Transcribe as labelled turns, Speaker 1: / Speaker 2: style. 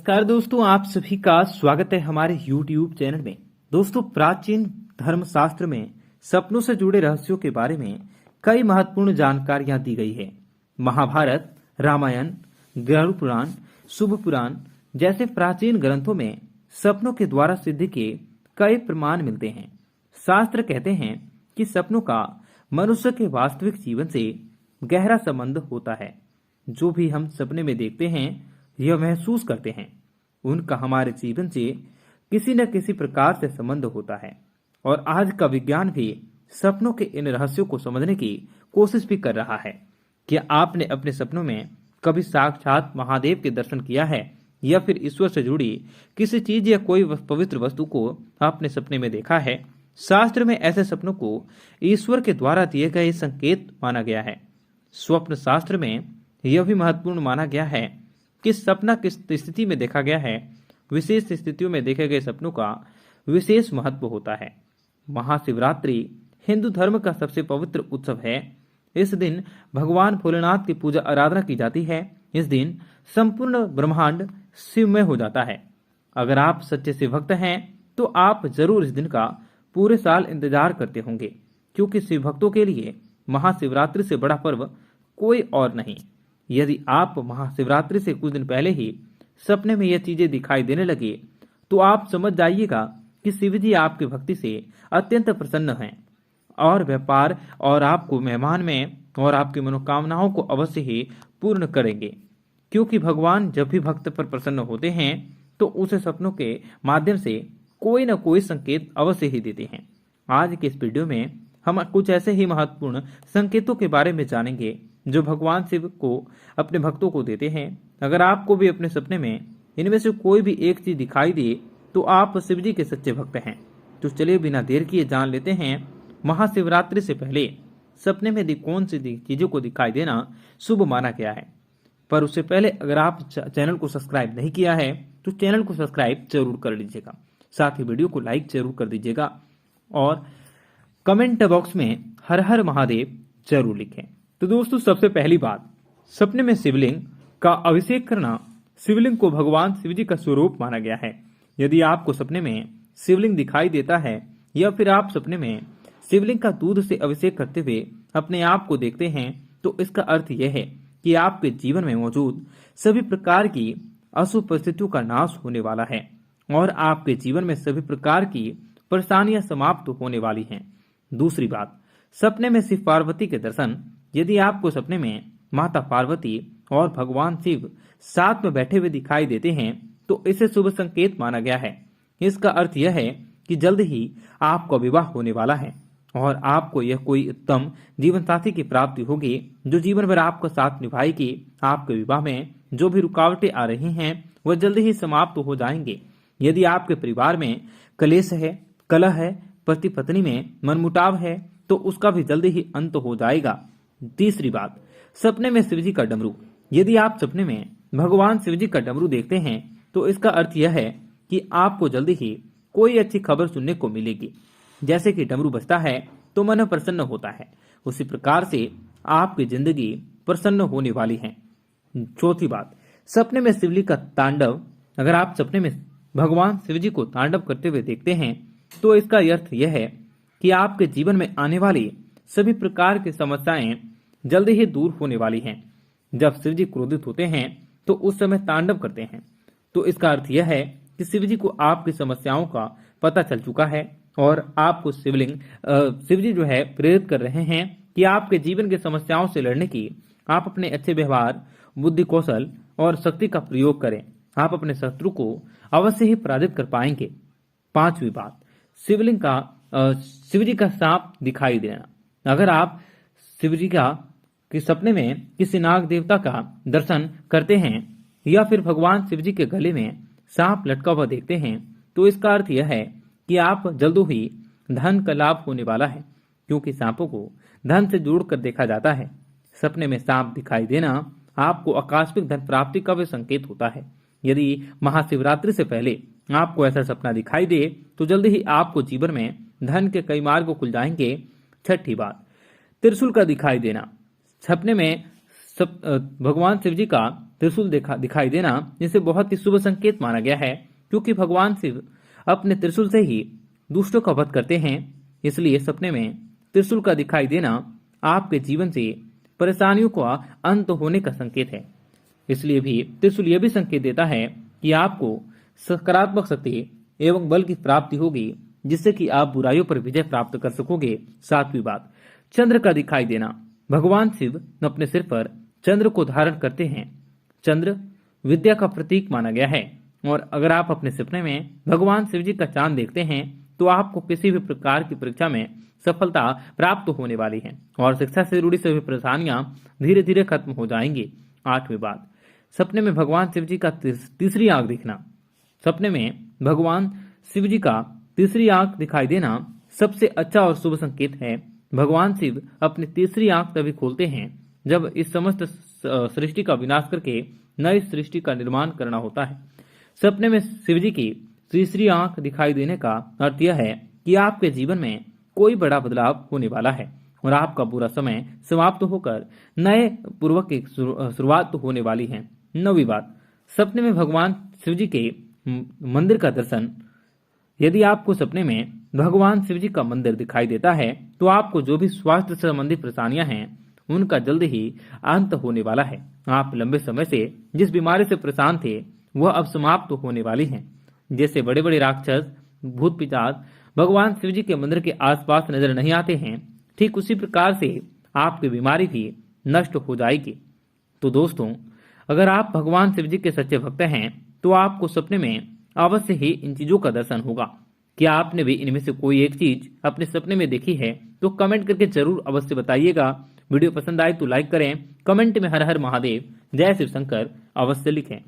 Speaker 1: नमस्कार दोस्तों, आप सभी का स्वागत है हमारे YouTube चैनल में। दोस्तों, प्राचीन धर्मशास्त्र में सपनों से जुड़े रहस्यों के बारे में कई महत्वपूर्ण जानकारियां दी गई है। महाभारत, रामायण, गरुड़ पुराण, शुभ पुराण जैसे प्राचीन ग्रंथों में सपनों के द्वारा सिद्धि के कई प्रमाण मिलते हैं। शास्त्र कहते हैं कि सपनों का मनुष्य के वास्तविक जीवन से गहरा संबंध होता है। जो भी हम सपने में देखते हैं यह महसूस करते हैं, उनका हमारे जीवन से किसी न किसी प्रकार से संबंध होता है। और आज का विज्ञान भी सपनों के इन रहस्यों को समझने की कोशिश भी कर रहा है। क्या आपने अपने सपनों में कभी साक्षात महादेव के दर्शन किया है, या फिर ईश्वर से जुड़ी किसी चीज या कोई पवित्र वस्तु को आपने सपने में देखा है? शास्त्र में ऐसे सपनों को ईश्वर के द्वारा दिए गए संकेत माना गया है। स्वप्न शास्त्र में यह भी महत्वपूर्ण माना गया है कि सपना किस स्थिति में देखा गया है। विशेष स्थितियों में देखे गए सपनों का विशेष महत्व होता है। महाशिवरात्रि हिंदू धर्म का सबसे पवित्र उत्सव है। इस दिन भगवान भोलेनाथ की पूजा आराधना की जाती है। इस दिन संपूर्ण ब्रह्मांड शिवमय हो जाता है। अगर आप सच्चे शिव भक्त हैं तो आप जरूर इस दिन का पूरे साल इंतजार करते होंगे, क्योंकि शिव भक्तों के लिए महाशिवरात्रि से बड़ा पर्व कोई और नहीं। यदि आप महाशिवरात्रि से कुछ दिन पहले ही सपने में यह चीजें दिखाई देने लगे तो आप समझ जाइएगा कि शिव जी आपकी भक्ति से अत्यंत प्रसन्न हैं और व्यापार और आपको मेहमान में और आपकी मनोकामनाओं को अवश्य ही पूर्ण करेंगे। क्योंकि भगवान जब भी भक्त पर प्रसन्न होते हैं तो उसे सपनों के माध्यम से कोई न कोई संकेत अवश्य ही देते हैं। आज के इस वीडियो में हम कुछ ऐसे ही महत्वपूर्ण संकेतों के बारे में जानेंगे जो भगवान शिव को अपने भक्तों को देते हैं। अगर आपको भी अपने सपने में इनमें से कोई भी एक चीज दिखाई दे तो आप शिव जी के सच्चे भक्त हैं। तो चलिए बिना देर किए जान लेते हैं महाशिवरात्रि से पहले सपने में कौन सी चीजों को दिखाई देना शुभ माना गया है। पर उससे पहले अगर आप चैनल को सब्सक्राइब नहीं किया है तो चैनल को सब्सक्राइब जरूर कर लीजिएगा। साथ ही वीडियो को लाइक जरूर कर दीजिएगा और कमेंट बॉक्स में हर हर महादेव जरूर लिखें। तो दोस्तों, सबसे पहली बात, सपने में शिवलिंग का अभिषेक करना। शिवलिंग को भगवान शिव जी का स्वरूप माना गया है। यदि आपको सपने में शिवलिंग दिखाई देता है या फिर आप सपने में शिवलिंग का दूध से अभिषेक करते हुए अपने आप को देखते हैं तो इसका अर्थ यह है कि आपके जीवन में मौजूद सभी प्रकार की अशुभ परिस्थितियों का नाश होने वाला है और आपके जीवन में सभी प्रकार की परेशानियां समाप्त होने वाली हैं। दूसरी बात, सपने में शिव पार्वती के दर्शन। यदि आपको सपने में माता पार्वती और भगवान शिव साथ में बैठे हुए दिखाई देते हैं तो इसे शुभ संकेत माना गया है। इसका अर्थ यह है कि जल्द ही आपका विवाह होने वाला है और आपको यह कोई उत्तम जीवन साथी की प्राप्ति होगी जो जीवन भर आपका साथ निभाएगी। आपके विवाह में जो भी रुकावटें आ रही हैं वह जल्द ही समाप्त हो जाएंगे। यदि आपके परिवार में कलेश है, कलह है, पति पत्नी में मनमुटाव है तो उसका भी जल्द ही अंत हो जाएगा। तीसरी बात, सपने में शिवजी का डमरू। यदि आप सपने में भगवान शिवजी का डमरू देखते हैं तो इसका अर्थ यह है कि आपको जल्दी ही कोई अच्छी खबर सुनने को मिलेगी। जैसे कि डमरू बजता है तो मन प्रसन्न होता है, उसी प्रकार से आपकी जिंदगी प्रसन्न होने वाली है। चौथी बात, सपने में शिवलिंग का तांडव। अगर आप सपने में भगवान शिवजी को तांडव करते हुए देखते हैं तो इसका अर्थ यह है कि आपके जीवन में आने वाली सभी प्रकार की समस्याएं जल्द ही दूर होने वाली हैं। जब शिवजी क्रोधित होते हैं तो उस समय तांडव करते हैं तो इसका अर्थ यह है कि शिवजी को आपकी समस्याओं का पता चल चुका है और आपको शिवजी जो है प्रेरित कर रहे हैं कि आपके जीवन की समस्याओं से लड़ने की आप अपने अच्छे व्यवहार, बुद्धि, कौशल और शक्ति का प्रयोग करें। आप अपने शत्रु को अवश्य ही पराजित कर पाएंगे। पांचवी बात, शिवजी का सांप दिखाई देना। अगर आप शिवजी के सपने में किसी नाग देवता का दर्शन करते हैं या फिर भगवान शिवजी के गले में सांप लटका हुआ देखते हैं तो इसका अर्थ यह है कि आप जल्द ही धन का लाभ होने वाला है, क्योंकि सांपों को धन से जोड़कर देखा जाता है। सपने में सांप दिखाई देना आपको आकस्मिक धन प्राप्ति का भी संकेत होता है। यदि महाशिवरात्रि से पहले आपको ऐसा सपना दिखाई दे तो जल्द ही आपको जीवन में धन के कई मार्ग खुल जाएंगे। छठी बात, त्रिशूल का दिखाई देना। सपने में भगवान शिव जी का त्रिशूल दिखाई देना इसे बहुत ही शुभ संकेत माना गया है, क्योंकि भगवान शिव अपने त्रिशूल से ही दुष्टों का वध करते हैं। इसलिए सपने में त्रिशूल का दिखाई देना आपके जीवन से परेशानियों का अंत होने का संकेत है। इसलिए भी त्रिशूल यह भी संकेत देता है कि आपको सकारात्मक शक्ति एवं बल की प्राप्ति होगी, जिससे कि आप बुराइयों पर विजय प्राप्त कर सकोगे। सातवीं बात, चंद्र का दिखाई देना। भगवान शिव अपने सिर पर चंद्र को धारण करते हैं। चंद्र विद्या का प्रतीक माना गया है, और अगर आप अपने सपने में भगवान शिव जी का चांद देखते हैं तो आपको किसी भी प्रकार की परीक्षा में सफलता प्राप्त होने वाली है और शिक्षा से जुड़ी सभी परेशानियां धीरे धीरे खत्म हो जाएंगी। आठवीं बात, सपने में भगवान शिव जी का तीसरी आंख दिखना। सपने में भगवान शिव जी का तीसरी आंख दिखाई देना सबसे अच्छा और शुभ संकेत है। भगवान शिव अपनी तीसरी आंख तभी खोलते हैं जब इस समस्त सृष्टि का विनाश करके नई सृष्टि का निर्माण करना होता है। सपने में शिव जी की तीसरी आंख दिखाई देने का अर्थ यह है कि आपके जीवन में कोई बड़ा बदलाव होने वाला है और आपका बुरा समय समाप्त होकर नए पूर्वक की शुरुआत होने वाली है। नौवीं बात, सपने में भगवान शिव जी के मंदिर का दर्शन। यदि आपको सपने में भगवान शिव जी का मंदिर दिखाई देता है तो आपको जो भी स्वास्थ्य संबंधी परेशानियां हैं उनका जल्द ही अंत होने वाला है। आप लंबे समय से जिस बीमारी से परेशान थे वह अब समाप्त होने वाली है। जैसे बड़े बड़े राक्षस, भूत पिशाच भगवान शिव जी के मंदिर के आसपास नजर नहीं आते हैं, ठीक उसी प्रकार से आपकी बीमारी भी नष्ट हो जाएगी। तो दोस्तों, अगर आप भगवान शिव जी के सच्चे भक्त हैं तो आपको सपने में अवश्य ही इन चीजों का दर्शन होगा। क्या आपने भी इनमें से कोई एक चीज अपने सपने में देखी है? तो कमेंट करके जरूर अवश्य बताइएगा। वीडियो पसंद आए तो लाइक करें, कमेंट में हर हर महादेव, जय शिव शंकर अवश्य लिखें।